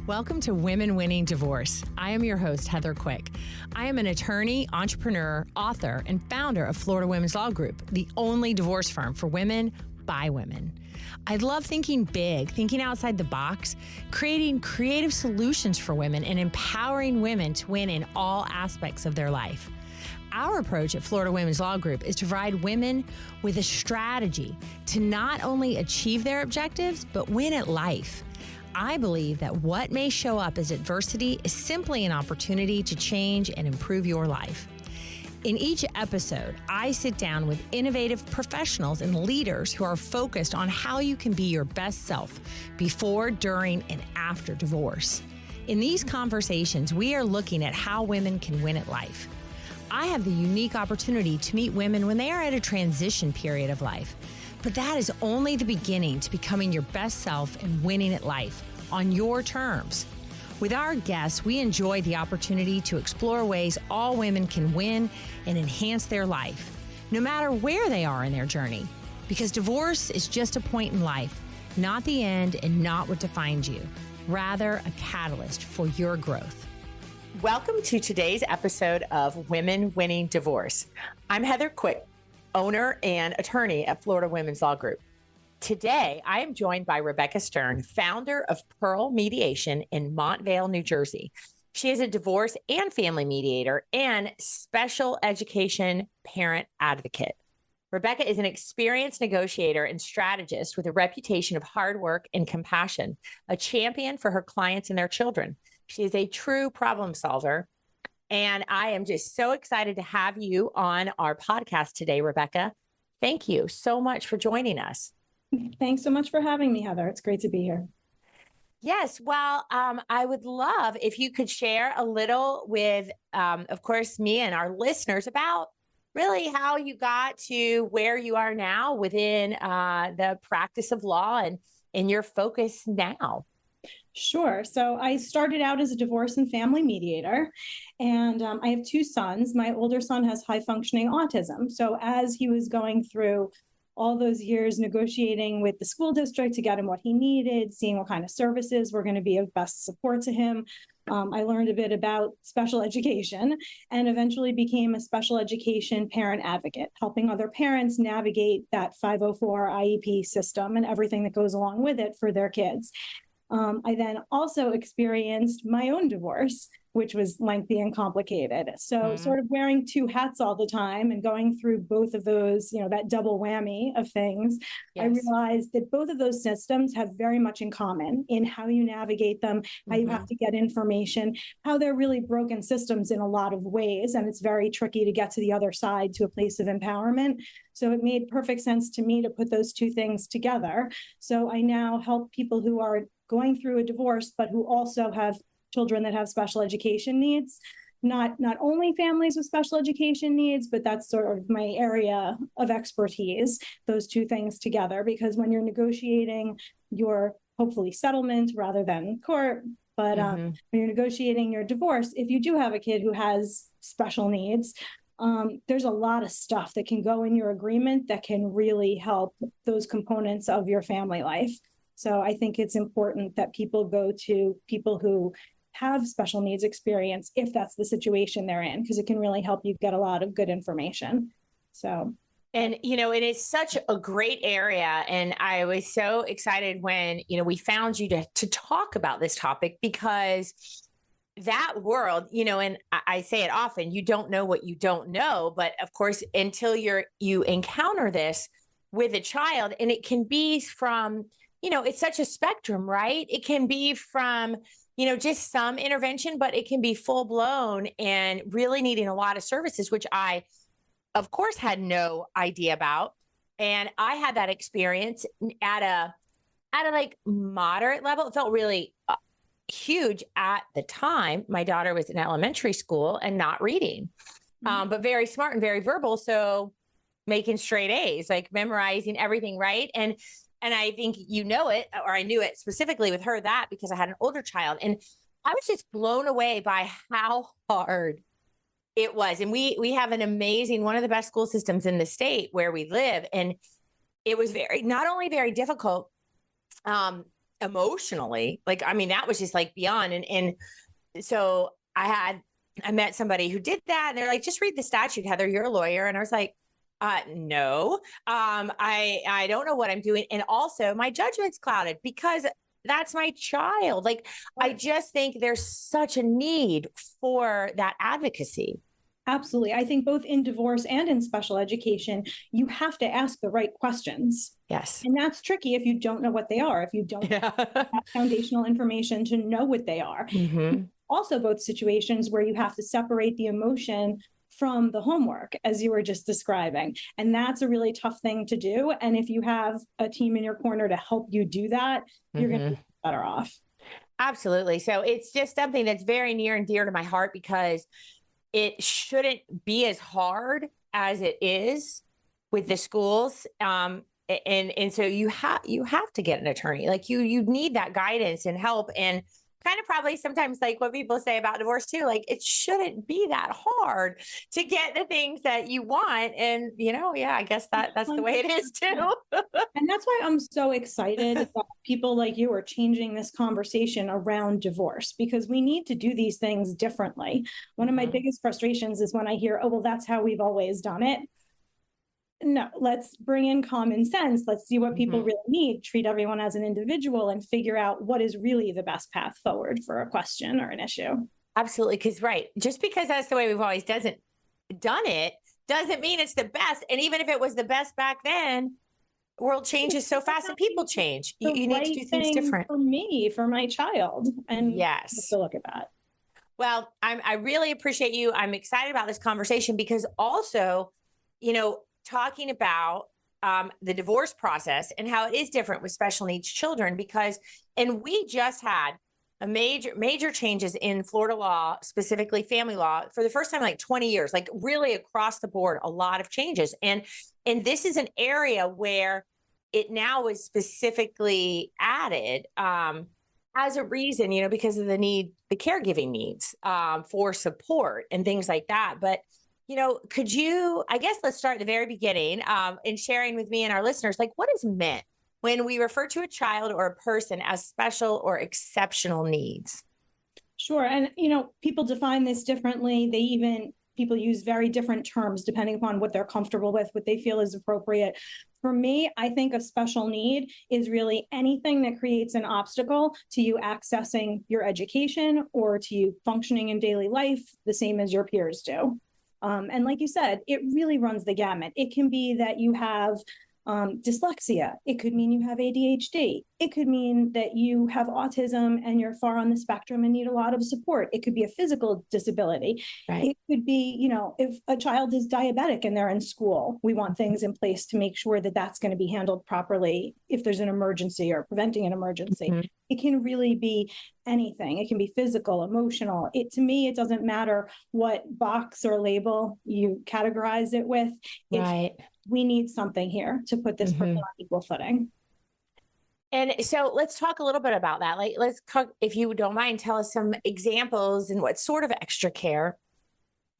Welcome to Women Winning Divorce. I am your host, Heather Quick. I am an attorney, entrepreneur, author, and founder of Florida Women's Law Group, the only divorce firm for women by women. I love thinking big, thinking outside the box, creating creative solutions for women, and empowering women to win in all aspects of their life. Our approach at Florida Women's Law Group is to provide women with a strategy to not only achieve their objectives, but win at life. I believe that what may show up as adversity is simply an opportunity to change and improve your life. In each episode, I sit down with innovative professionals and leaders who are focused on how you can be your best self before, during, and after divorce. In these conversations, we are looking at how women can win at life. I have the unique opportunity to meet women when they are at a transition period of life. But that is only the beginning to becoming your best self and winning at life on your terms. With our guests, we enjoy the opportunity to explore ways all women can win and enhance their life, no matter where they are in their journey. Because divorce is just a point in life, not the end and not what defines you, rather a catalyst for your growth. Welcome to today's episode of Women Winning Divorce. I'm Heather Quick, owner and attorney at Florida Women's Law Group. Today, I am joined by Rebecca Stern, founder of Pearl Mediation in Montvale, New Jersey. She is a divorce and family mediator and special education parent advocate. Rebecca is an experienced negotiator and strategist with a reputation of hard work and compassion, a champion for her clients and their children. She is a true problem solver. And I am just so excited to have you on our podcast today, Rebecca. Thank you so much for joining us. Thanks so much for having me, Heather. It's great to be here. Yes. Well, I would love if you could share a little with, of course, me and our listeners about really how you got to where you are now within the practice of law and your focus now. Sure. So I started out as a divorce and family mediator, and I have two sons. My older son has high functioning autism. So as he was going through all those years negotiating with the school district to get him what he needed, seeing what kind of services were going to be of best support to him, I learned a bit about special education and eventually became a special education parent advocate, helping other parents navigate that 504 IEP system and everything that goes along with it for their kids. I then also experienced my own divorce, which was lengthy and complicated. So sort of wearing two hats all the time and going through both of those, that double whammy of things, yes. I realized that both of those systems have very much in common in how you navigate them, how you have to get information, how they're really broken systems in a lot of ways. And it's very tricky to get to the other side to a place of empowerment. So it made perfect sense to me to put those two things together. So I now help people who are going through a divorce, but who also have children that have special education needs, not only families with special education needs, but that's sort of my area of expertise, those two things together, because when you're negotiating your hopefully settlement rather than court, but when you're negotiating your divorce, if you do have a kid who has special needs, there's a lot of stuff that can go in your agreement that can really help those components of your family life. So I think it's important that people go to people who have special needs experience if that's the situation they're in, because it can really help you get a lot of good information. And, it is such a great area. And I was so excited when, we found you to talk about this topic, because that world, and I say it often, you don't know what you don't know. But of course, until you encounter this with a child, and it can be from, it's such a spectrum, right? It can be from, just some intervention, but it can be full blown and really needing a lot of services, which I, of course, had no idea about. And I had that experience at a like moderate level. It felt really huge at the time. My daughter was in elementary school and not reading, but very smart and very verbal. So making straight A's, like memorizing everything, right? And I think I knew it specifically with her, that because I had an older child. And I was just blown away by how hard it was. And we have an amazing, one of the best school systems in the state where we live. And it was not only very difficult, emotionally. Like, I mean, that was just like beyond. And so I met somebody who did that, and they're like, just read the statute, Heather, you're a lawyer. And I was like, no, I don't know what I'm doing. And also my judgment's clouded because that's my child. Like, I just think there's such a need for that advocacy. Absolutely. I think both in divorce and in special education, you have to ask the right questions. Yes. And that's tricky if you don't know what they are, if you don't have foundational information to know what they are. Mm-hmm. Also, both situations where you have to separate the emotion from the homework, as you were just describing. And that's a really tough thing to do. And if you have a team in your corner to help you do that, you're going to be better off. Absolutely. So it's just something that's very near and dear to my heart because it shouldn't be as hard as it is with the schools. And so you have to get an attorney. Like you need that guidance and help, and kind of probably sometimes like what people say about divorce too, like it shouldn't be that hard to get the things that you want. And, I guess that's the way it is too. And that's why I'm so excited that people like you are changing this conversation around divorce, because we need to do these things differently. One of my biggest frustrations is when I hear, oh, well, that's how we've always done it. No, let's bring in common sense. Let's see what people really need, treat everyone as an individual, and figure out what is really the best path forward for a question or an issue. Absolutely. Because, just because that's the way we've always done it, doesn't mean it's the best. And even if it was the best back then, the world changes so fast and people change. You need to do things different. For me, for my child. And yes, to look at that. Well, I really appreciate you. I'm excited about this conversation because also, talking about the divorce process and how it is different with special needs children, and we just had a major changes in Florida law, specifically family law, for the first time in like 20 years, like really across the board, a lot of changes. And this is an area where it now is specifically added as a reason, because of the caregiving needs for support and things like that. But could you, I guess let's start at the very beginning in sharing with me and our listeners, like what is meant when we refer to a child or a person as special or exceptional needs? Sure. And, people define this differently. People use very different terms depending upon what they're comfortable with, what they feel is appropriate. For me, I think a special need is really anything that creates an obstacle to you accessing your education or to you functioning in daily life the same as your peers do. And like you said, it really runs the gamut. It can be that you have dyslexia. It could mean you have ADHD. It could mean that you have autism and you're far on the spectrum and need a lot of support. It could be a physical disability. Right. It could be, if a child is diabetic and they're in school, we want things in place to make sure that that's going to be handled properly if there's an emergency or preventing an emergency. Mm-hmm. It can really be anything. It can be physical, emotional. To me, it doesn't matter what box or label you categorize it with. Right. We need something here to put this person on equal footing. And so let's talk a little bit about that. Like, let's talk, if you don't mind, tell us some examples and what sort of extra care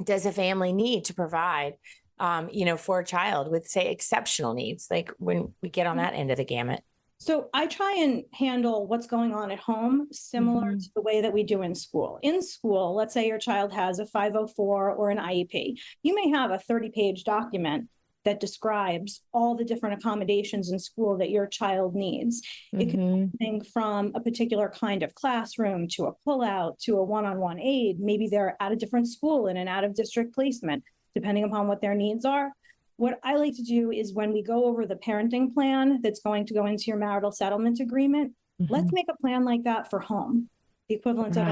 does a family need to provide, for a child with, say, exceptional needs, like when we get on that end of the gamut. So I try and handle what's going on at home similar to the way that we do in school. In school, let's say your child has a 504 or an IEP. You may have a 30-page document that describes all the different accommodations in school that your child needs. It could be anything from a particular kind of classroom to a pullout to a one-on-one aid. Maybe they're at a different school in an out-of-district placement, depending upon what their needs are. What I like to do is when we go over the parenting plan that's going to go into your marital settlement agreement, let's make a plan like that for home, the equivalent of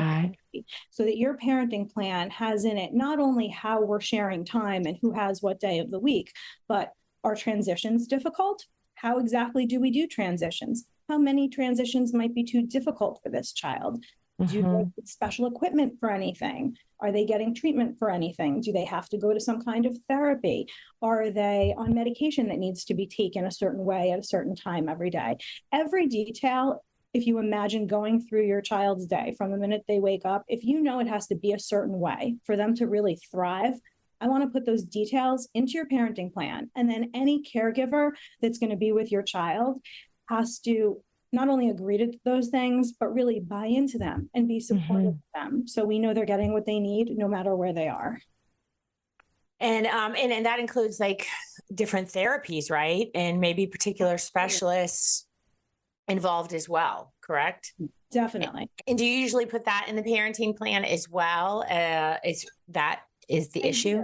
it, so that your parenting plan has in it not only how we're sharing time and who has what day of the week, but are transitions difficult? How exactly do we do transitions? How many transitions might be too difficult for this child? Do they need special equipment for anything? Are they getting treatment for anything? Do they have to go to some kind of therapy? Are they on medication that needs to be taken a certain way at a certain time every day? Every detail, if you imagine going through your child's day from the minute they wake up, if you know it has to be a certain way for them to really thrive, I want to put those details into your parenting plan. And then any caregiver that's going to be with your child has to not only agree to those things, but really buy into them and be supportive of them. So we know they're getting what they need no matter where they are. And that includes like different therapies, right? And maybe particular specialists involved as well, correct? Definitely. And do you usually put that in the parenting plan as well? Is the issue?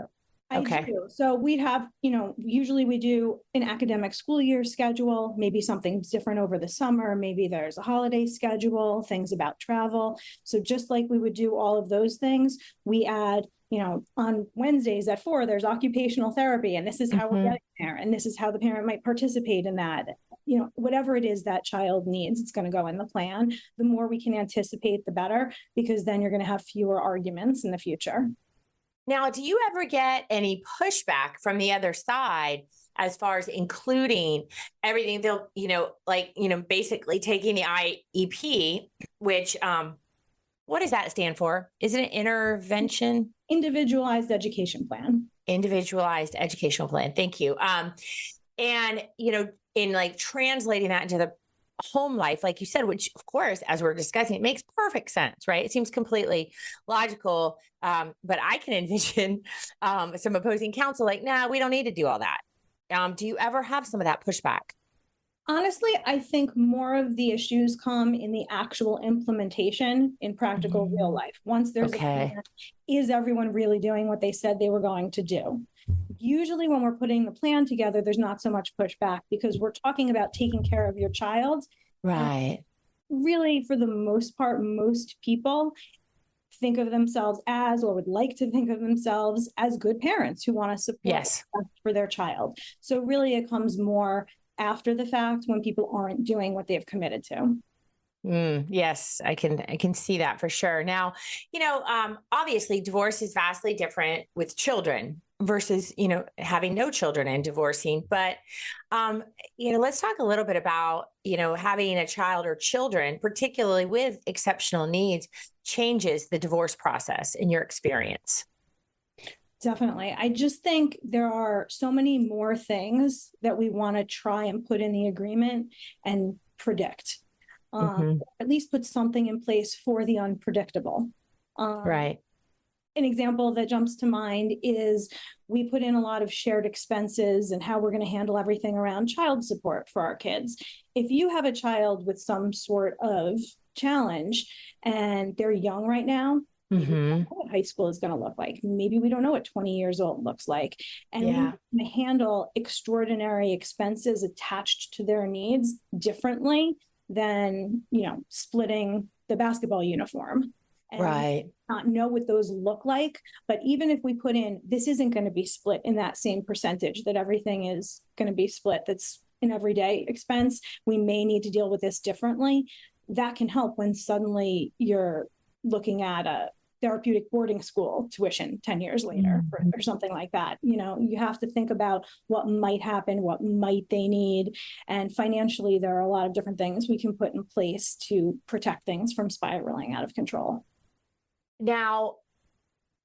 I do. So we have, usually we do an academic school year schedule, maybe something's different over the summer, maybe there's a holiday schedule, things about travel. So just like we would do all of those things, we add, on Wednesdays at 4, there's occupational therapy, and this is how we're getting there. And this is how the parent might participate in that. Whatever it is that child needs, it's going to go in the plan. The more we can anticipate, the better, because then you're going to have fewer arguments in the future. Now, do you ever get any pushback from the other side as far as including everything? They'll, basically taking the IEP, which, what does that stand for? Is it an intervention? Individualized education plan. Individualized educational plan. Thank you. And, in like translating that into the home life, like you said, which of course, as we're discussing, it makes perfect sense, right? It seems completely logical. But I can envision some opposing counsel like, nah, we don't need to do all that. Do you ever have some of that pushback? Honestly, I think more of the issues come in the actual implementation in practical real life. Once there's a plan, is everyone really doing what they said they were going to do? Usually when we're putting the plan together, there's not so much pushback because we're talking about taking care of your child. Right. Really, for the most part, most people think of themselves as, or would like to think of themselves as, good parents who want to support for their child. So really it comes more after the fact when people aren't doing what they've committed to. Yes, I can see that for sure. Now, obviously divorce is vastly different with children versus, having no children and divorcing. But, let's talk a little bit about, having a child or children, particularly with exceptional needs, changes the divorce process in your experience. Definitely. I just think there are so many more things that we want to try and put in the agreement and predict. At least put something in place for the unpredictable. Right. An example that jumps to mind is we put in a lot of shared expenses and how we're going to handle everything around child support for our kids. If you have a child with some sort of challenge and they're young right now, we don't know what high school is going to look like. Maybe we don't know what 20 years old looks like. And we can handle extraordinary expenses attached to their needs differently than, splitting the basketball uniform. And not know what those look like. But even if we put in, this isn't going to be split in that same percentage that everything is going to be split, that's an everyday expense, we may need to deal with this differently. That can help when suddenly you're looking at a therapeutic boarding school tuition 10 years later or something like that. You have to think about what might happen, what might they need. And financially, there are a lot of different things we can put in place to protect things from spiraling out of control. Now,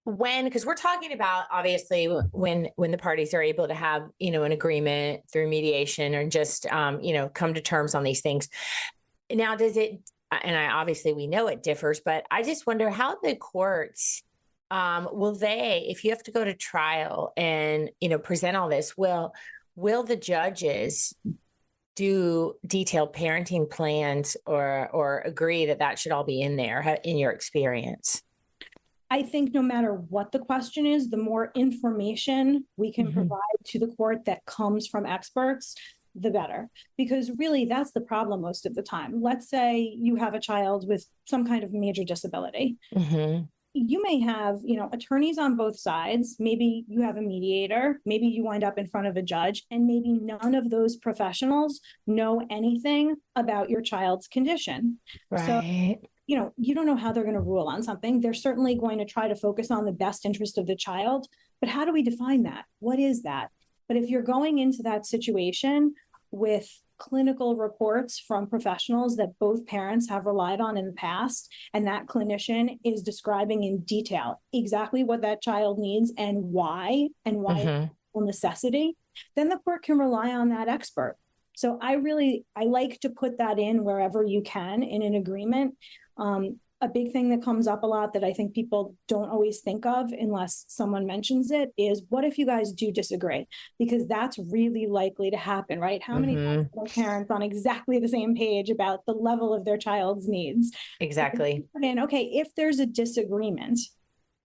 because we're talking about obviously when the parties are able to have, an agreement through mediation or just, come to terms on these things. Now, does it, and obviously we know it differs, but I just wonder how the courts, will they, if you have to go to trial and, present all this, will the judges do detailed parenting plans or agree that should all be in there in your experience? I think no matter what the question is, the more information we can provide to the court that comes from experts, the better. Because really, that's the problem most of the time. Let's say you have a child with some kind of major disability. You may have, attorneys on both sides. Maybe you have a mediator. Maybe you wind up in front of a judge, and maybe none of those professionals know anything about your child's condition. Right. So, you don't know how they're going to rule on something. They're certainly going to try to focus on the best interest of the child. But how do we define that? What is that? But if you're going into that situation with clinical reports from professionals that both parents have relied on in the past, and that clinician is describing in detail exactly what that child needs and why necessity, then the court can rely on that expert. So I like to put that in wherever you can in an agreement. A big thing that comes up a lot that I think people don't always think of unless someone mentions it is, what if you guys do disagree? Because that's really likely to happen, right? How many parents on exactly the same page about the level of their child's needs? Exactly. And okay, if there's a disagreement,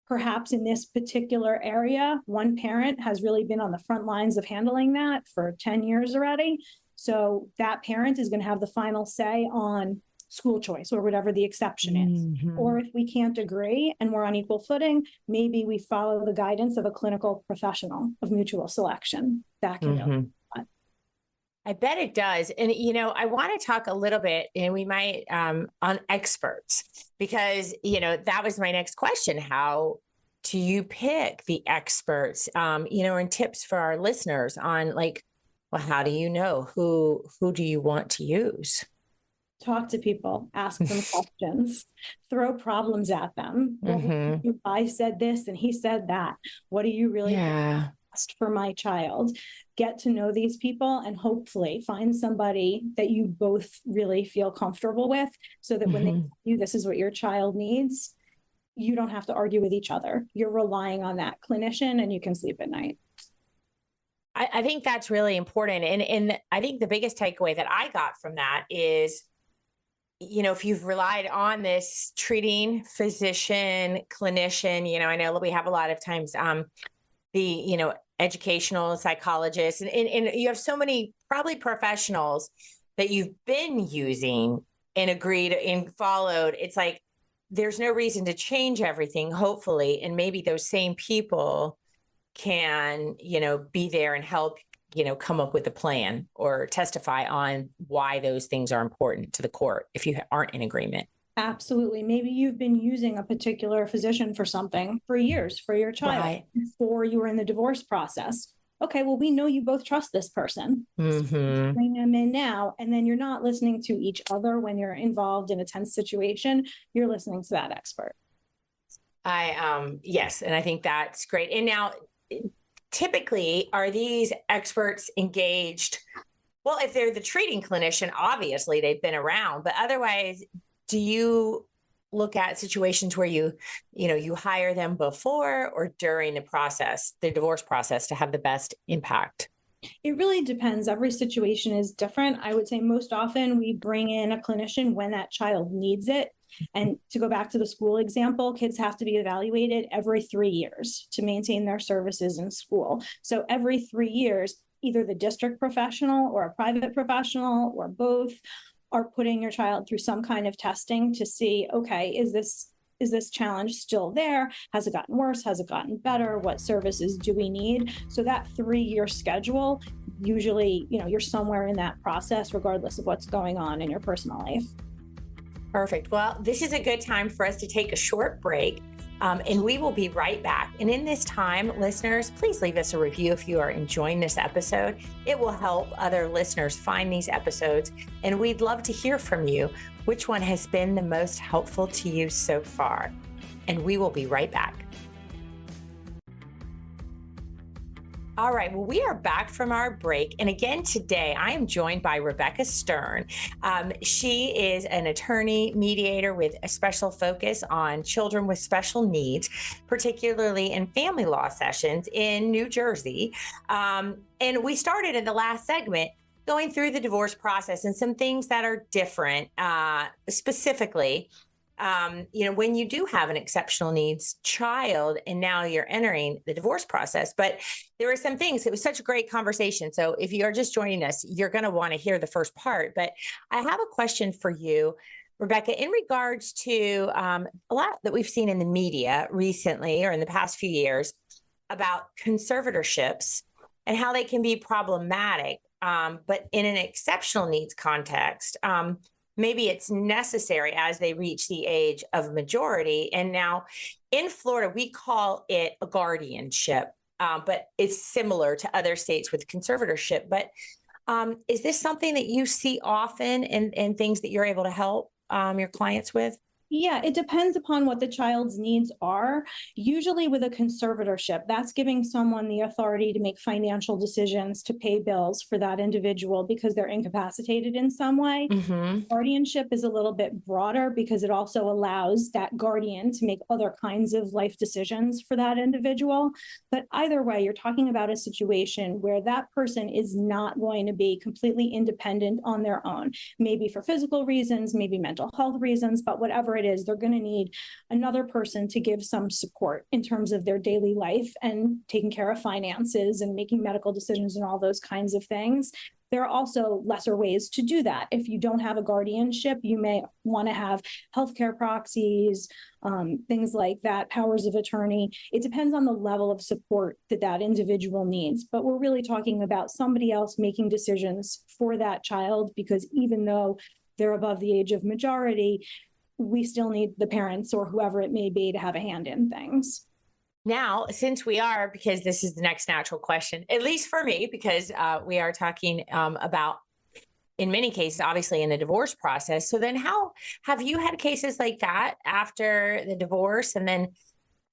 perhaps in this particular area, one parent has really been on the front lines of handling that for 10 years already. So that parent is going to have the final say on school choice or whatever the exception is. Or if we can't agree and we're on equal footing, maybe we follow the guidance of a clinical professional of mutual selection. That can really be fun. I bet it does. And, I want to talk a little bit, and we might on experts, because, that was my next question. How do you pick the experts, and tips for our listeners on how do you know who do you want to use? Talk to people, ask them questions, throw problems at them. I said this and he said that. What do you really best for my child? Get to know these people and hopefully find somebody that you both really feel comfortable with, so that when they tell you this is what your child needs, you don't have to argue with each other. You're relying on that clinician and you can sleep at night. I think that's really important. And I think the biggest takeaway that I got from that is, if you've relied on this treating physician, clinician, I know we have a lot of times the, educational psychologists, and you have so many probably professionals that you've been using and agreed and followed. It's like, there's no reason to change everything, hopefully. And maybe those same people can, be there and help come up with a plan or testify on why those things are important to the court if you aren't in agreement. Absolutely. Maybe you've been using a particular physician for something for years for your child before you were in the divorce process. Okay, well, we know you both trust this person. So bring them in now. And then you're not listening to each other when you're involved in a tense situation. You're listening to that expert. Yes. And I think that's great. And now, typically, are these experts engaged? Well, if they're the treating clinician, obviously they've been around, but otherwise, do you look at situations where you hire them before or during the process, the divorce process, to have the best impact? It really depends. Every situation is different. I would say most often we bring in a clinician when that child needs it. And to go back to the school example, kids have to be evaluated every 3 years to maintain their services in school. So every 3 years, either the district professional or a private professional or both are putting your child through some kind of testing to see, okay, is this challenge still there? Has it gotten worse? Has it gotten better? What services do we need? So that 3-year schedule, usually, you're somewhere in that process, regardless of what's going on in your personal life. Perfect. Well, this is a good time for us to take a short break, and we will be right back. And in this time, listeners, please leave us a review if you are enjoying this episode. It will help other listeners find these episodes, and we'd love to hear from you. Which one has been the most helpful to you so far? And we will be right back. All right. Well, we are back from our break. And again, today I am joined by Rebecca Stern. She is an attorney mediator with a special focus on children with special needs, particularly in family law sessions in New Jersey. And we started in the last segment going through the divorce process and some things that are different, specifically. When you do have an exceptional needs child and now you're entering the divorce process, but there were some things, it was such a great conversation. So if you are just joining us, you're going to want to hear the first part, but I have a question for you, Rebecca, in regards to a lot that we've seen in the media recently or in the past few years about conservatorships and how they can be problematic. But in an exceptional needs context, maybe it's necessary as they reach the age of majority. And now in Florida, we call it a guardianship, but it's similar to other states with conservatorship. But is this something that you see often and things that you're able to help your clients with? Yeah, it depends upon what the child's needs are. Usually with a conservatorship, that's giving someone the authority to make financial decisions to pay bills for that individual because they're incapacitated in some way. Mm-hmm. Guardianship is a little bit broader because it also allows that guardian to make other kinds of life decisions for that individual. But either way, you're talking about a situation where that person is not going to be completely independent on their own, maybe for physical reasons, maybe mental health reasons, but whatever it is, they're going to need another person to give some support in terms of their daily life and taking care of finances and making medical decisions and all those kinds of things. There are also lesser ways to do that. If you don't have a guardianship, you may want to have healthcare proxies, things like that, powers of attorney. It depends on the level of support that that individual needs. But we're really talking about somebody else making decisions for that child, because even though they're above the age of majority, we still need the parents or whoever it may be to have a hand in things. Now, since we are, because this is the next natural question, at least for me, because we are talking about, in many cases, obviously in the divorce process. So then how have you had cases like that after the divorce? And then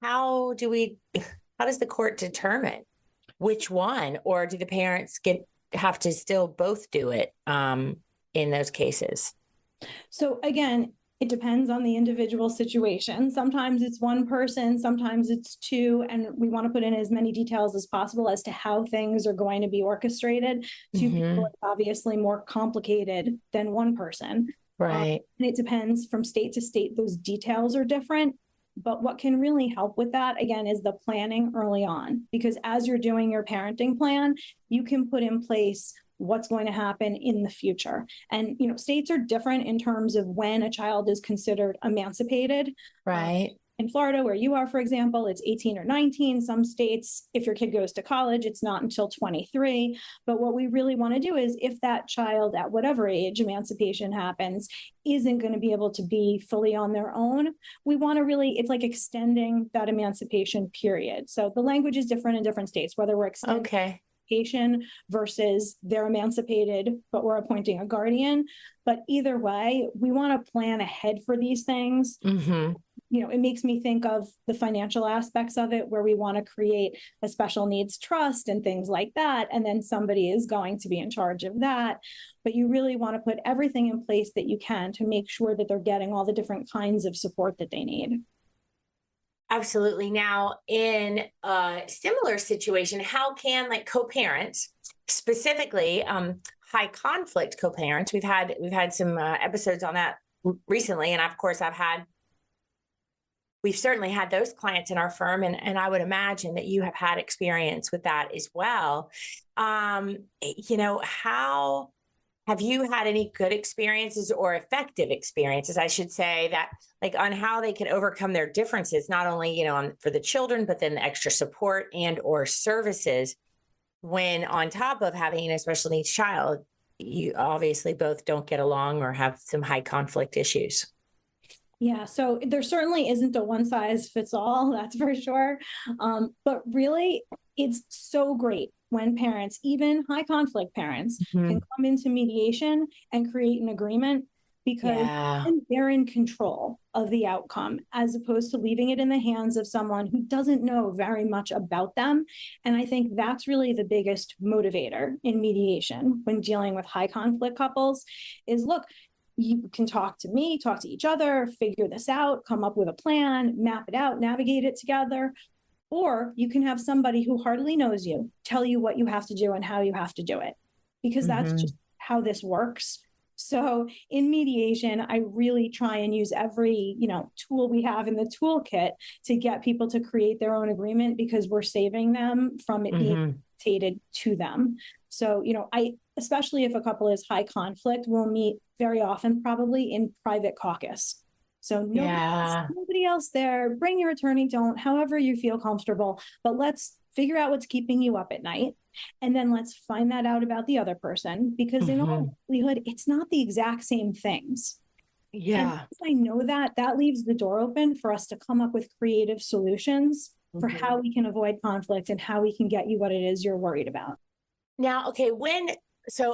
how does the court determine which one, or do the parents have to still both do it in those cases? So again, it depends on the individual situation. Sometimes it's one person, sometimes it's two, and we want to put in as many details as possible as to how things are going to be orchestrated. Two people are obviously more complicated than one person. Right. And it depends from state to state. Those details are different. But what can really help with that, again, is the planning early on. Because as you're doing your parenting plan, you can put in place what's going to happen in the future. And, states are different in terms of when a child is considered emancipated. Right. In Florida, where you are, for example, it's 18 or 19. Some states, if your kid goes to college, it's not until 23. But what we really want to do is, if that child at whatever age emancipation happens isn't going to be able to be fully on their own, we want to it's like extending that emancipation period. So the language is different in different states, whether we're extending versus they're emancipated, but we're appointing a guardian. But either way, we want to plan ahead for these things. Mm-hmm. It makes me think of the financial aspects of it, where we want to create a special needs trust and things like that. And then somebody is going to be in charge of that. But you really want to put everything in place that you can to make sure that they're getting all the different kinds of support that they need. Absolutely. Now, in a similar situation, how can co-parents, specifically high conflict co-parents, we've had some episodes on that recently, and of course we've certainly had those clients in our firm, and I would imagine that you have had experience with that as well. How have you had any good experiences, or effective experiences, I should say, that on how they can overcome their differences, not only, for the children, but then the extra support and or services when on top of having a special needs child, you obviously both don't get along or have some high conflict issues? Yeah, so there certainly isn't a one size fits all, that's for sure. But really, it's so great when parents, even high conflict parents, can come into mediation and create an agreement, because they're in control of the outcome, as opposed to leaving it in the hands of someone who doesn't know very much about them. And I think that's really the biggest motivator in mediation when dealing with high conflict couples is, look, you can talk to me, talk to each other, figure this out, come up with a plan, map it out, navigate it together. Or you can have somebody who hardly knows you tell you what you have to do and how you have to do it, because that's just how this works. So in mediation, I really try and use every, tool we have in the toolkit to get people to create their own agreement, because we're saving them from it being dictated to them. So, especially if a couple is high conflict, we'll meet very often, probably in private caucus. So nobody else there, bring your attorney, however you feel comfortable, but let's figure out what's keeping you up at night. And then let's find that out about the other person, because in all likelihood, it's not the exact same things. Yeah. And I know that leaves the door open for us to come up with creative solutions for how we can avoid conflict and how we can get you what it is you're worried about. Now, okay, when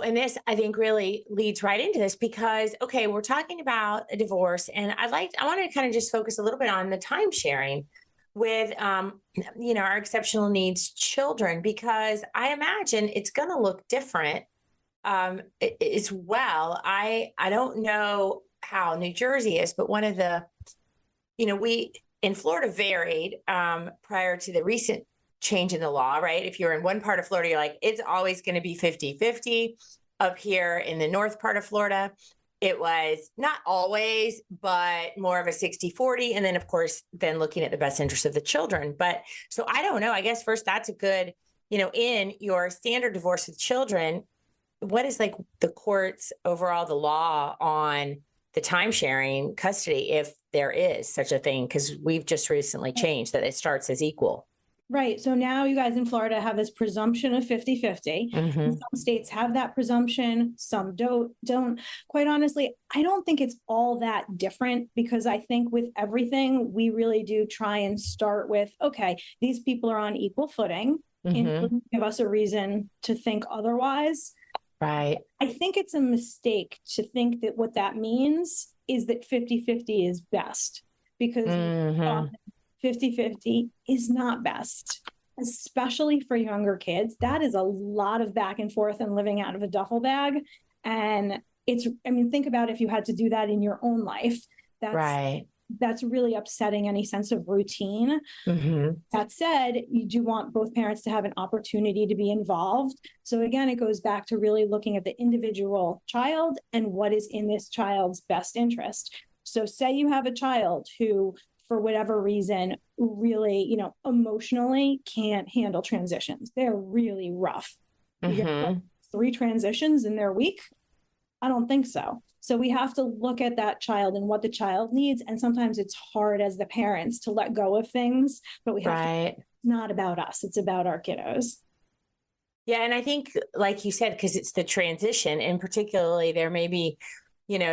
and this, I think, really leads right into this because, okay, we're talking about a divorce, and I want to kind of just focus a little bit on the time sharing with, our exceptional needs children, because I imagine it's going to look different as well. I don't know how New Jersey is, but one of the, we in Florida varied prior to the recent change in the law, right? If you're in one part of Florida, you're like, it's always going to be 50-50. Up here in the north part of Florida, it was not always, but more of a 60-40. And then, of course, then looking at the best interest of the children. But so I don't know, I guess first that's a good, in your standard divorce with children, what is like the court's overall, the law on the time sharing custody, if there is such a thing? Because we've just recently changed that it starts as equal. Right. So now you guys in Florida have this presumption of 50-50. Mm-hmm. Some states have that presumption, some don't. Quite honestly, I don't think it's all that different, because I think with everything, we really do try and start with, okay, these people are on equal footing, and give us a reason to think otherwise. Right. I think it's a mistake to think that what that means is that 50-50 is best, because 50-50 is not best, especially for younger kids. That is a lot of back and forth and living out of a duffel bag. And think about if you had to do that in your own life. That's really upsetting any sense of routine. That said, you do want both parents to have an opportunity to be involved. So again, it goes back to really looking at the individual child and what is in this child's best interest. So say you have a child who, for whatever reason, really, emotionally can't handle transitions. They're really rough. You get 3 transitions in their week? I don't think so. So we have to look at that child and what the child needs. And sometimes it's hard as the parents to let go of things, but we have to, it's not about us. It's about our kiddos. Yeah. And I think, like you said, because it's the transition, and particularly there may be,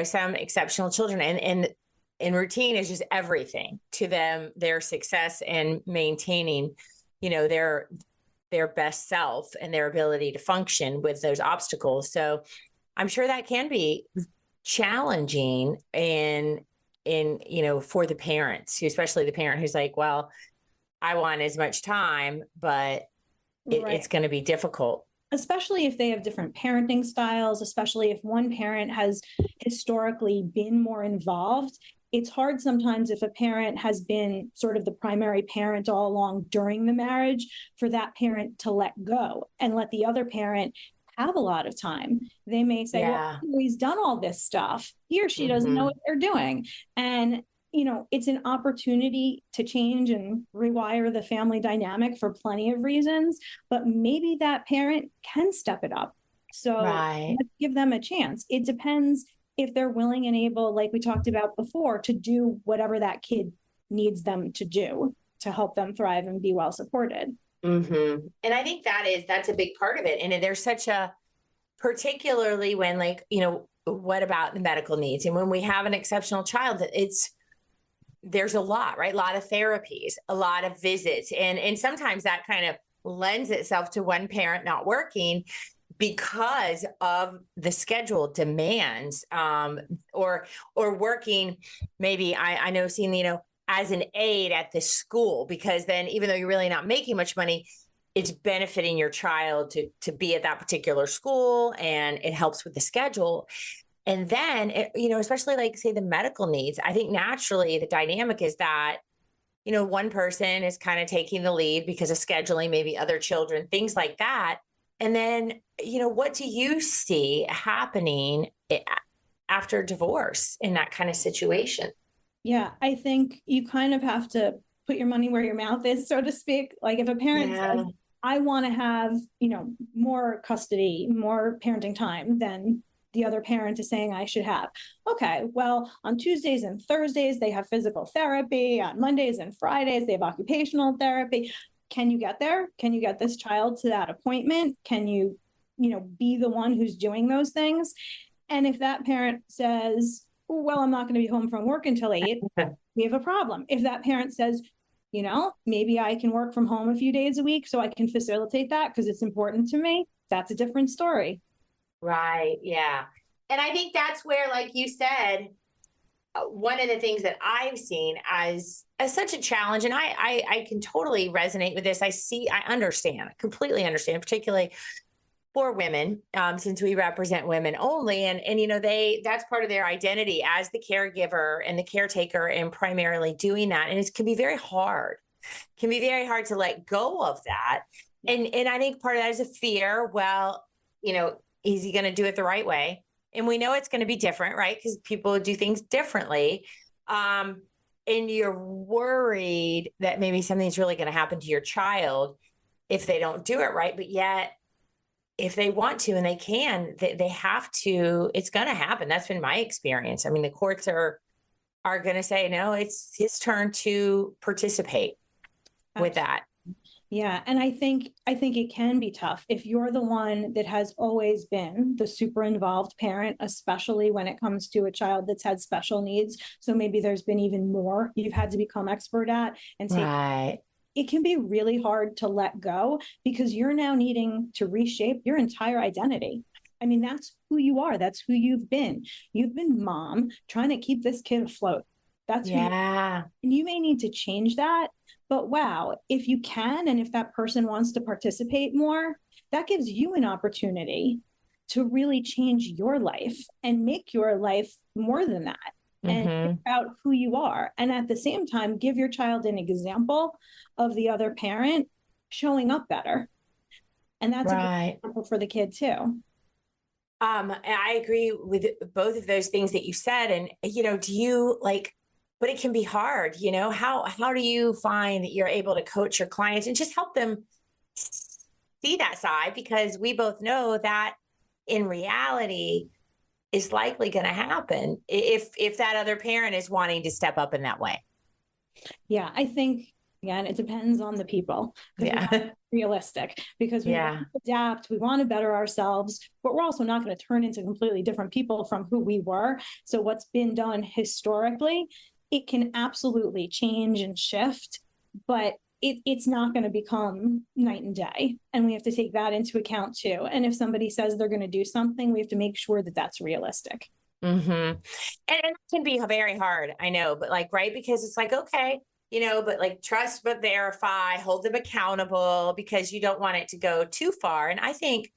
some exceptional children, and routine is just everything to them, their success and maintaining, their best self and their ability to function with those obstacles. So I'm sure that can be challenging in for the parents, especially the parent who's like, well, I want as much time, but it's going to be difficult. Especially if they have different parenting styles, especially if one parent has historically been more involved. It's hard sometimes if a parent has been sort of the primary parent all along during the marriage, for that parent to let go and let the other parent have a lot of time. They may say, well, he's done all this stuff. He or she doesn't know what they're doing. And, it's an opportunity to change and rewire the family dynamic for plenty of reasons, but maybe that parent can step it up. So let's give them a chance. It depends if they're willing and able, like we talked about before, to do whatever that kid needs them to do to help them thrive and be well supported. And I think that's a big part of it. And there's such a, particularly when what about the medical needs? And when we have an exceptional child, there's a lot, right? A lot of therapies, a lot of visits. And sometimes that kind of lends itself to one parent not working because of the schedule demands, or working maybe, I know, seeing, as an aide at the school, because then even though you're really not making much money, it's benefiting your child to be at that particular school, and it helps with the schedule. And then, especially like say the medical needs, I think naturally the dynamic is that, one person is kind of taking the lead because of scheduling, maybe other children, things like that. And then, what do you see happening after divorce in that kind of situation? Yeah, I think you kind of have to put your money where your mouth is, so to speak. Like if a parent says, I want to have, more custody, more parenting time than the other parent is saying I should have. Okay, well, on Tuesdays and Thursdays, they have physical therapy. On Mondays and Fridays, they have occupational therapy. Can you get there? Can you get this child to that appointment? Can you, be the one who's doing those things? And if that parent says, well, I'm not going to be home from work until 8, we have a problem. If that parent says, maybe I can work from home a few days a week so I can facilitate that because it's important to me, that's a different story. Right. Yeah. And I think that's where, like you said, one of the things that I've seen as such a challenge, and I can totally resonate with this. I understand, I completely understand, particularly for women, since we represent women only, and that's part of their identity as the caregiver and the caretaker, and primarily doing that, and it can be very hard. Can be very hard to let go of that, and I think part of that is a fear. Well, is he going to do it the right way? And we know it's going to be different, right? Because people do things differently. And you're worried that maybe something's really going to happen to your child if they don't do it right. But yet, if they want to and they can, they have to, it's going to happen. That's been my experience. I mean, the courts are going to say, no, it's his turn to participate with that. Yeah. And I think it can be tough if you're the one that has always been the super involved parent, especially when it comes to a child that's had special needs. So maybe there's been even more you've had to become expert at and take. Right. It can be really hard to let go because you're now needing to reshape your entire identity. I mean, that's who you are. That's who you've been. You've been mom trying to keep this kid afloat. That's who you are. And you may need to change that. But wow, if you can, and if that person wants to participate more, that gives you an opportunity to really change your life and make your life more than that. And about who you are. And at the same time, give your child an example of the other parent showing up better. And that's a good example for the kid too. I agree with both of those things that you said. And, do you but it can be hard, how do you find that you're able to coach your clients and just help them see that side? Because we both know that in reality is likely going to happen if that other parent is wanting to step up in that way. Yeah, I think, again, it depends on the people. Yeah. Realistic, because we want to adapt, we want to better ourselves, but we're also not going to turn into completely different people from who we were. So what's been done historically, it can absolutely change and shift, but it's not going to become night and day. And we have to take that into account too. And if somebody says they're going to do something, we have to make sure that that's realistic. And it can be very hard, I know, but right, because it's okay, but trust but verify, hold them accountable, because you don't want it to go too far. And I think,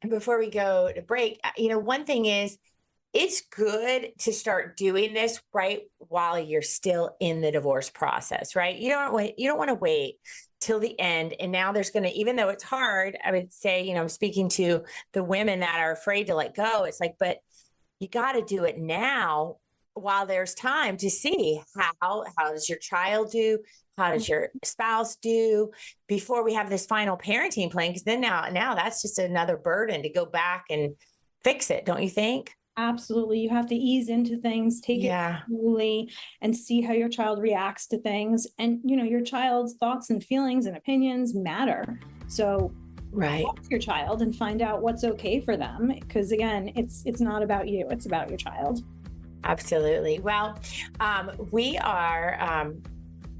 before we go to break, one thing is, it's good to start doing this right while you're still in the divorce process, right? You don't want to wait till the end. And now there's going to, even though it's hard, I would say, I'm speaking to the women that are afraid to let go. It's but you got to do it now while there's time to see how does your child do? How does your spouse do before we have this final parenting plan? Because then now that's just another burden to go back and fix it. Don't you think? Absolutely. You have to ease into things, take it slowly, and see how your child reacts to things. And, your child's thoughts and feelings and opinions matter. So talk to your child and find out what's okay for them. Because again, it's not about you. It's about your child. Absolutely. Well, we are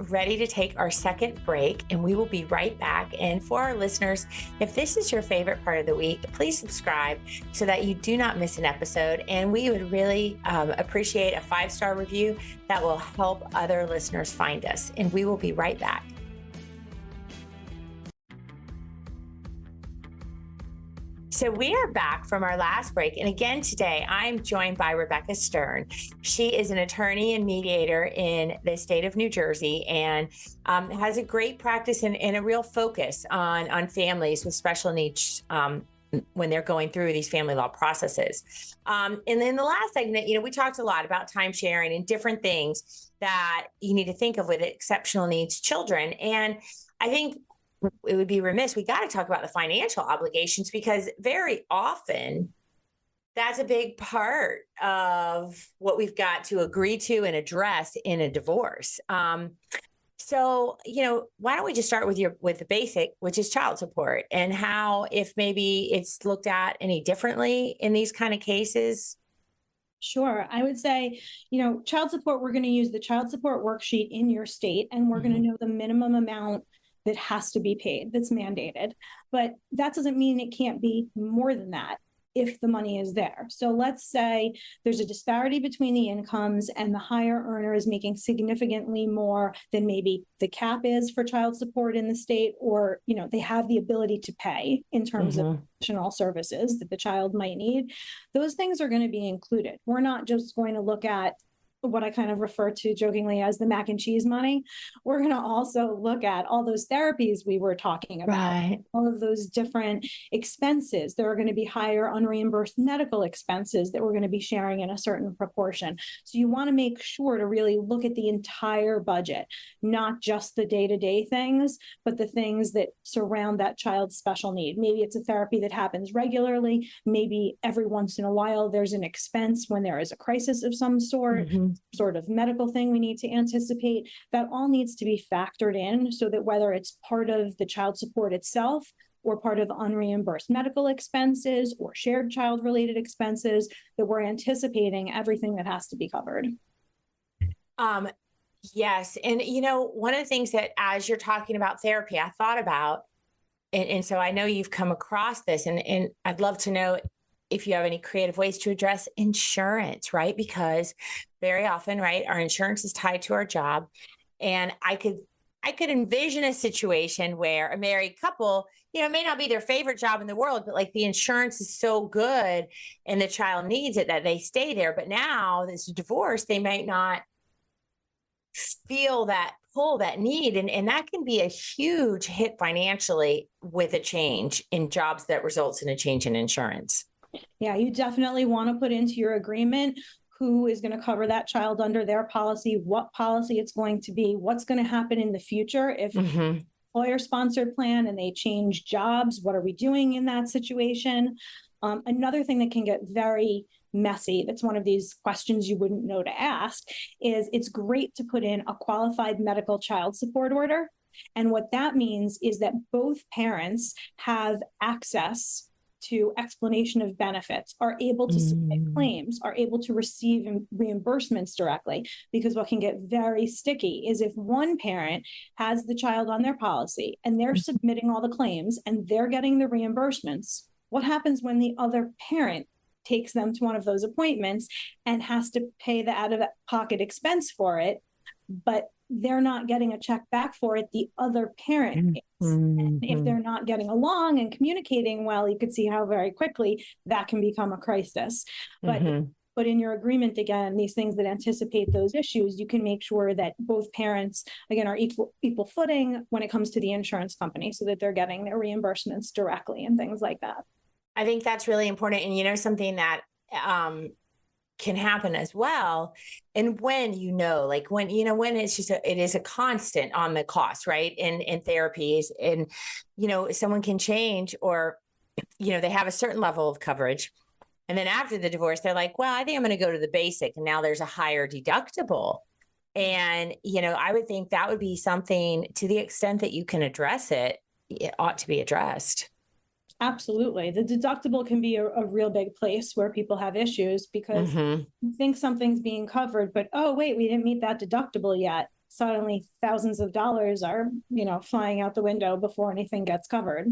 ready to take our second break, and we will be right back. And for our listeners, if this is your favorite part of the week, please subscribe so that you do not miss an episode. And we would really appreciate a 5-star review that will help other listeners find us. And we will be right back. So we are back from our last break. And again, today I'm joined by Rebecca Stern. She is an attorney and mediator in the state of New Jersey, and has a great practice and a real focus on families with special needs when they're going through these family law processes. And in the last segment, we talked a lot about time sharing and different things that you need to think of with exceptional needs children. And I think it would be remiss, we got to talk about the financial obligations, because very often that's a big part of what we've got to agree to and address in a divorce. So, why don't we just start with the basic, which is child support, and how, if maybe it's looked at any differently in these kind of cases? Sure. I would say, child support, we're going to use the child support worksheet in your state, and we're going to know the minimum amount that has to be paid, that's mandated. But that doesn't mean it can't be more than that if the money is there. So let's say there's a disparity between the incomes and the higher earner is making significantly more than maybe the cap is for child support in the state, or, they have the ability to pay in terms of additional services that the child might need. Those things are going to be included. We're not just going to look at what I kind of refer to jokingly as the mac and cheese money. We're going to also look at all those therapies we were talking about, Right. all of those different expenses. There are going to be higher unreimbursed medical expenses that we're going to be sharing in a certain proportion. So you want to make sure to really look at the entire budget, not just the day-to-day things, but the things that surround that child's special need. Maybe it's a therapy that happens regularly. Maybe every once in a while there's an expense when there is a crisis of some sort. Sort of medical thing we need to anticipate. That all needs to be factored in so that whether it's part of the child support itself or part of unreimbursed medical expenses or shared child-related expenses, that we're anticipating everything that has to be covered. Yes. And, one of the things that as you're talking about therapy, I thought about, and so I know you've come across this, and I'd love to know if you have any creative ways to address insurance, right? Because very often, right, our insurance is tied to our job. And I could envision a situation where a married couple, it may not be their favorite job in the world, but like the insurance is so good and the child needs it that they stay there. But now this divorce, they might not feel that pull, that need. And that can be a huge hit financially with a change in jobs that results in a change in insurance. Yeah, you definitely want to put into your agreement who is going to cover that child under their policy, what policy it's going to be, what's going to happen in the future if employer-sponsored plan and they change jobs, what are we doing in that situation? Another thing that can get very messy, that's one of these questions you wouldn't know to ask, is it's great to put in a qualified medical child support order. And what that means is that both parents have access to explanation of benefits, are able to submit claims, are able to receive reimbursements directly. Because what can get very sticky is if one parent has the child on their policy and they're submitting all the claims and they're getting the reimbursements, what happens when the other parent takes them to one of those appointments and has to pay the out-of-pocket expense for it, but they're not getting a check back for it, the other parent is. And if they're not getting along and communicating well, you could see how very quickly that can become a crisis. But in your agreement, again, these things that anticipate those issues, you can make sure that both parents, again, are equal footing when it comes to the insurance company so that they're getting their reimbursements directly and things like that. I think that's really important. And, something that can happen as well. And when, when it's just, it is a constant on the cost, right? In therapies and, someone can change or, they have a certain level of coverage. And then after the divorce, they're like, well, I think I'm going to go to the basic. And now there's a higher deductible. And, I would think that would be something, to the extent that you can address it, it ought to be addressed. Absolutely. The deductible can be a real big place where people have issues because you think something's being covered, but, oh, wait, we didn't meet that deductible yet. Suddenly thousands of dollars are, flying out the window before anything gets covered.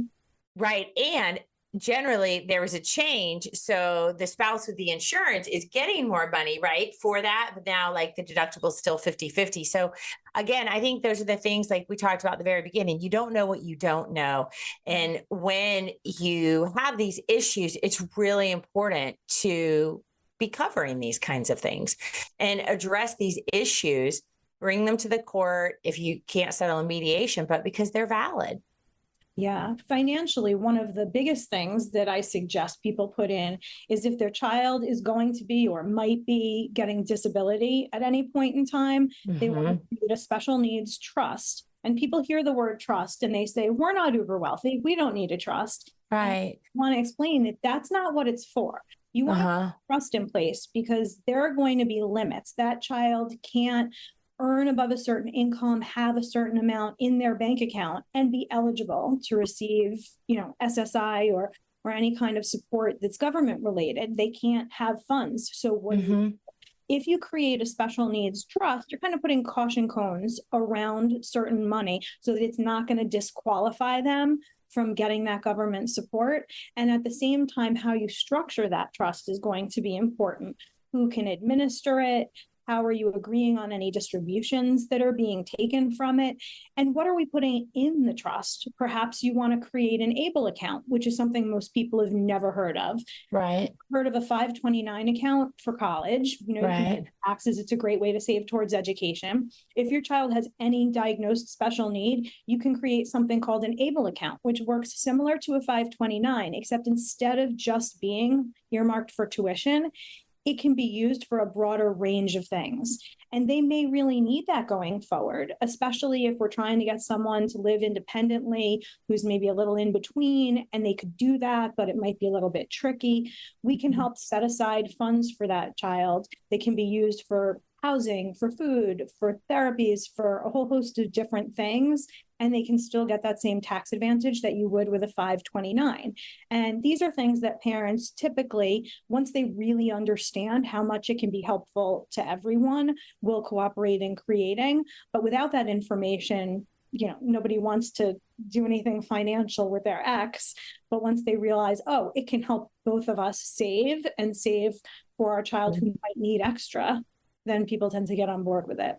Right. And generally there was a change. So the spouse with the insurance is getting more money, right, for that. But now like the deductible is still 50-50. So again, I think those are the things like we talked about at the very beginning. You don't know what you don't know. And when you have these issues, it's really important to be covering these kinds of things and address these issues, bring them to the court if you can't settle in mediation, but because they're valid. Yeah. Financially, one of the biggest things that I suggest people put in is if their child is going to be or might be getting disability at any point in time, they want to create a special needs trust. And people hear the word trust and they say, we're not uber wealthy. We don't need a trust. Right. I want to explain that that's not what it's for. You want to have trust in place because there are going to be limits. That child can't earn above a certain income, have a certain amount in their bank account and be eligible to receive, SSI or any kind of support that's government related. They can't have funds. So if you create a special needs trust, you're kind of putting caution cones around certain money so that it's not going to disqualify them from getting that government support. And at the same time, how you structure that trust is going to be important. Who can administer it? How are you agreeing on any distributions that are being taken from it? And what are we putting in the trust? Perhaps you want to create an ABLE account, which is something most people have never heard of. Right. Heard of a 529 account for college? You know, you can pay taxes. It's a great way to save towards education. If your child has any diagnosed special need, you can create something called an ABLE account, which works similar to a 529, except instead of just being earmarked for tuition, it can be used for a broader range of things. And they may really need that going forward, especially if we're trying to get someone to live independently who's maybe a little in between, and they could do that, but it might be a little bit tricky. We can help set aside funds for that child. They can be used for housing, for food, for therapies, for a whole host of different things. And they can still get that same tax advantage that you would with a 529. And these are things that parents typically, once they really understand how much it can be helpful to everyone, will cooperate in creating. But without that information, you know, nobody wants to do anything financial with their ex. But once they realize, oh, it can help both of us save and save for our child who might need extra, then people tend to get on board with it.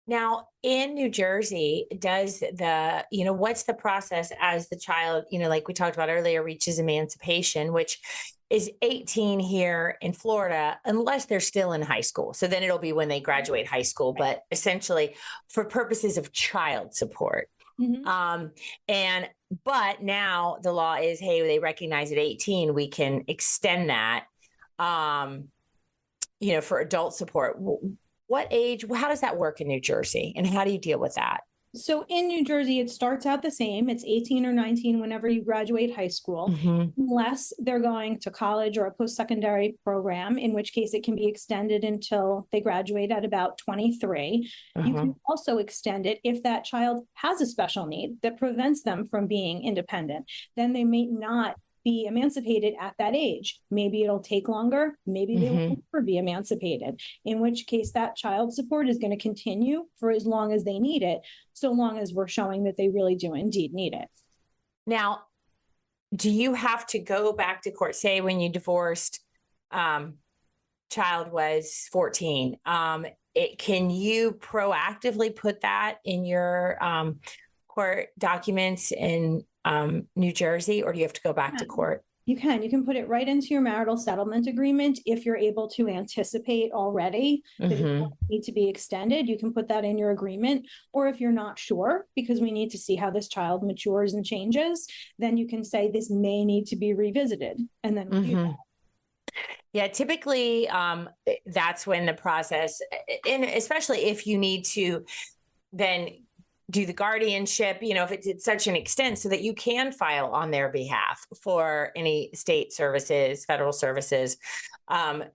Now, in New Jersey, what's the process as the child, like we talked about earlier, reaches emancipation, which is 18 here in Florida, unless they're still in high school. So then it'll be when they graduate high school, but essentially for purposes of child support. But now the law is, hey, they recognize at 18, we can extend that, for adult support. What age, how does that work in New Jersey, and how do you deal with that? So in New Jersey, it starts out the same. It's 18 or 19 whenever you graduate high school, unless they're going to college or a post-secondary program, in which case it can be extended until they graduate at about 23. You can also extend it if that child has a special need that prevents them from being independent. Then they may not be emancipated at that age. Maybe it'll take longer. Maybe they will never be emancipated, in which case that child support is going to continue for as long as they need it, so long as we're showing that they really do indeed need it. Now, do you have to go back to court, say when you divorced, child was 14, can you proactively put that in your court documents in New Jersey, or do you have to go back to court? You can put it right into your marital settlement agreement. If you're able to anticipate already that it need to be extended, you can put that in your agreement. Or if you're not sure, because we need to see how this child matures and changes, then you can say this may need to be revisited, and then review that. Yeah, typically that's when the process, and especially if you need to then do the guardianship, if it's such an extent so that you can file on their behalf for any state services, federal services.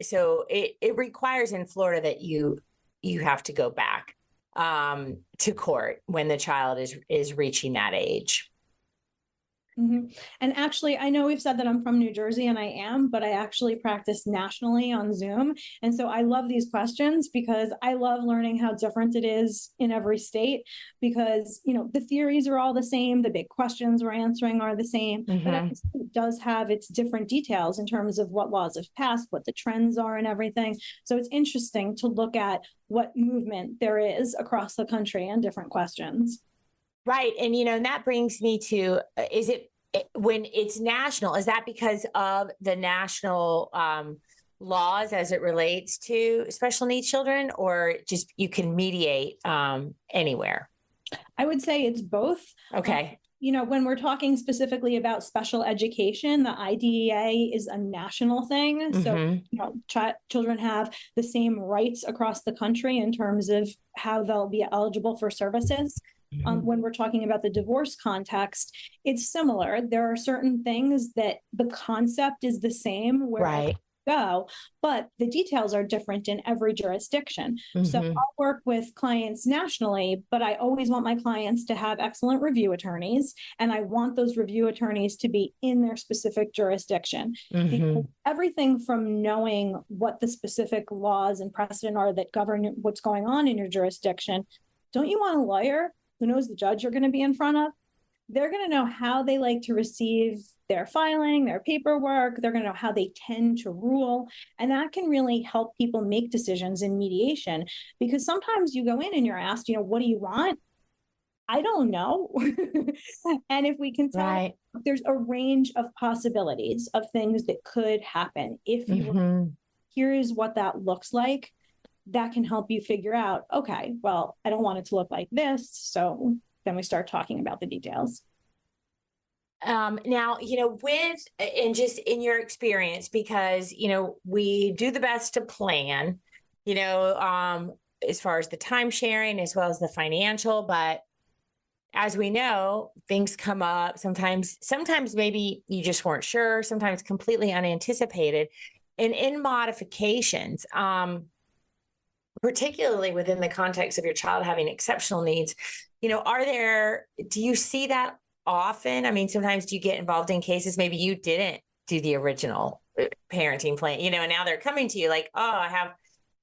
So it requires in Florida that you have to go back to court when the child is reaching that age. And actually, I know we've said that I'm from New Jersey, and I am, but I actually practice nationally on Zoom. And so I love these questions because I love learning how different it is in every state, because, the theories are all the same. The big questions we're answering are the same, but every state does have its different details in terms of what laws have passed, what the trends are and everything. So it's interesting to look at what movement there is across the country and different questions. Right. And, and that brings me to, when it's national, is that because of the national laws as it relates to special needs children, or just you can mediate anywhere? I would say it's both. Okay. When we're talking specifically about special education, the IDEA is a national thing. So, children have the same rights across the country in terms of how they'll be eligible for services. When we're talking about the divorce context, it's similar. There are certain things that the concept is the same, where go, but the details are different in every jurisdiction. So I'll work with clients nationally, but I always want my clients to have excellent review attorneys, and I want those review attorneys to be in their specific jurisdiction. Because everything from knowing what the specific laws and precedent are that govern what's going on in your jurisdiction, don't you want a lawyer who knows the judge you're going to be in front of? They're going to know how they like to receive their filing, their paperwork. They're going to know how they tend to rule. And that can really help people make decisions in mediation, because sometimes you go in and you're asked, what do you want? I don't know. And if we can tell, there's a range of possibilities of things that could happen. If you here's what that looks like, that can help you figure out, okay, well, I don't want it to look like this. So then we start talking about the details. Now, and just in your experience, because, we do the best to plan, as far as the time sharing, as well as the financial, but as we know, things come up. Sometimes maybe you just weren't sure, sometimes completely unanticipated. And in modifications, particularly within the context of your child having exceptional needs, do you see that often? I mean, sometimes do you get involved in cases, maybe you didn't do the original parenting plan, and now they're coming to you like, oh, I have,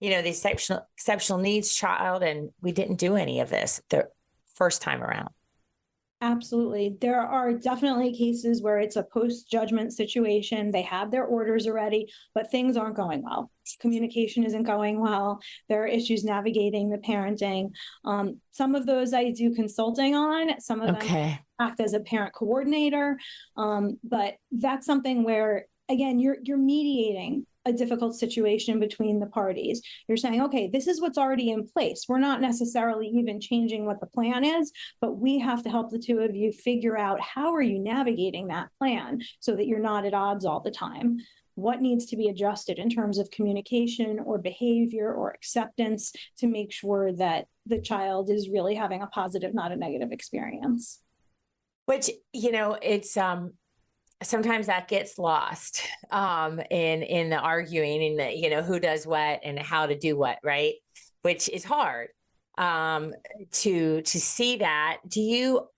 the exceptional needs child, and we didn't do any of this the first time around. Absolutely. There are definitely cases where it's a post-judgment situation. They have their orders already, but things aren't going well. Communication isn't going well. There are issues navigating the parenting. Some of those I do consulting on. Some of them act as a parent coordinator. But that's something where, again, you're mediating a difficult situation between the parties. You're saying, okay, this is what's already in place. We're not necessarily even changing what the plan is, but we have to help the two of you figure out how are you navigating that plan so that you're not at odds all the time. What needs to be adjusted in terms of communication or behavior or acceptance to make sure that the child is really having a positive, not a negative experience. Which, it's sometimes that gets lost in the arguing and who does what and how to do what, right? Which is hard to see that. Do you,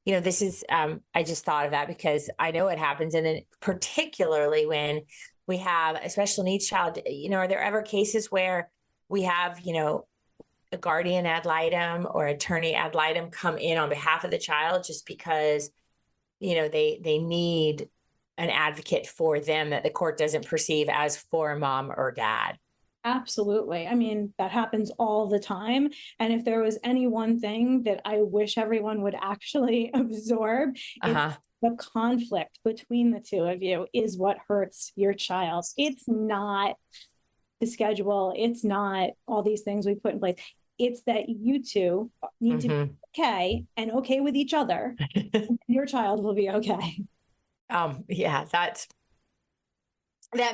this is I just thought of that because I know it happens, and then particularly when we have a special needs child, are there ever cases where we have a guardian ad litem or attorney ad litem come in on behalf of the child just because they need an advocate for them that the court doesn't perceive as for mom or dad? Absolutely. I mean, that happens all the time. And if there was any one thing that I wish everyone would actually absorb, it's the conflict between the two of you is what hurts your child. It's not the schedule. It's not all these things we put in place. It's that you two need to be okay and okay with each other. Your child will be okay. Yeah, that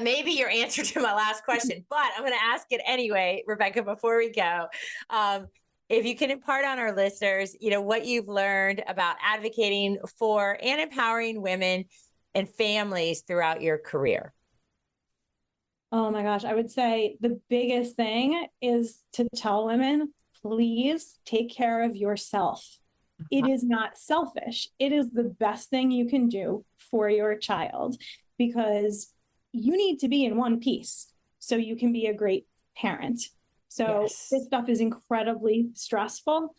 may be your answer to my last question, but I'm going to ask it anyway, Rebecca, before we go. If you can impart on our listeners, what you've learned about advocating for and empowering women and families throughout your career. Oh my gosh, I would say the biggest thing is to tell women, please take care of yourself. It is not selfish. It is the best thing you can do for your child, because you need to be in one piece so you can be a great parent. So this stuff is incredibly stressful.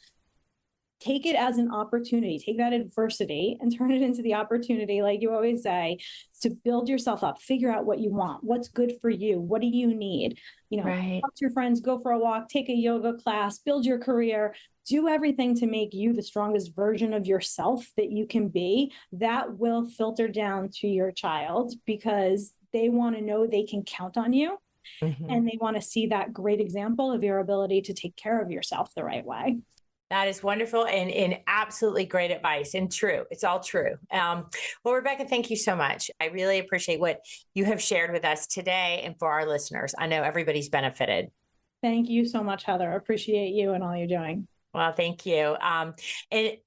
Take it as an opportunity. Take that adversity and turn it into the opportunity, like you always say, to build yourself up, figure out what you want, what's good for you, what do you need, talk to your friends, go for a walk, take a yoga class, build your career, do everything to make you the strongest version of yourself that you can be. That will filter down to your child because they want to know they can count on you. And they want to see that great example of your ability to take care of yourself the right way. That is wonderful and absolutely great advice and true. It's all true. Well, Rebecca, thank you so much. I really appreciate what you have shared with us today and for our listeners. I know everybody's benefited. Thank you so much, Heather. I appreciate you and all you're doing. Well, thank you. And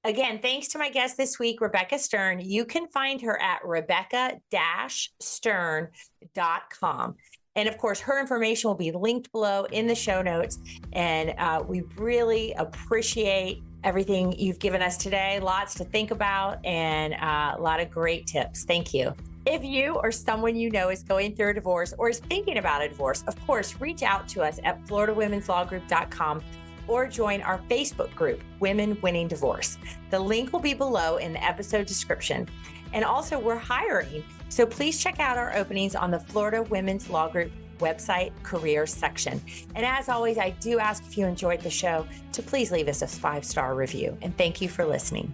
again, thanks to my guest this week, Rebecca Stern. You can find her at rebecca-stern.com. And of course, her information will be linked below in the show notes. And we really appreciate everything you've given us today. Lots to think about and a lot of great tips. Thank you. If you or someone you know is going through a divorce or is thinking about a divorce, of course, reach out to us at floridawomensLawGroup.com or join our Facebook group, Women Winning Divorce. The link will be below in the episode description. And also, we're hiring, so please check out our openings on the Florida Women's Law Group website career section. And as always, I do ask if you enjoyed the show to please leave us a 5-star review. And thank you for listening.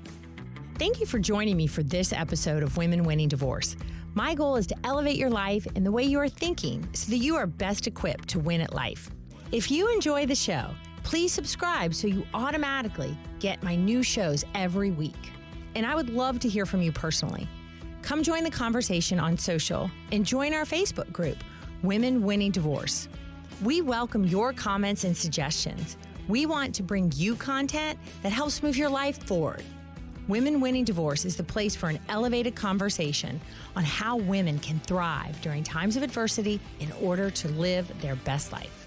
Thank you for joining me for this episode of Women Winning Divorce. My goal is to elevate your life and the way you are thinking so that you are best equipped to win at life. If you enjoy the show, please subscribe so you automatically get my new shows every week. And I would love to hear from you personally. Come join the conversation on social and join our Facebook group, Women Winning Divorce. We welcome your comments and suggestions. We want to bring you content that helps move your life forward. Women Winning Divorce is the place for an elevated conversation on how women can thrive during times of adversity in order to live their best life.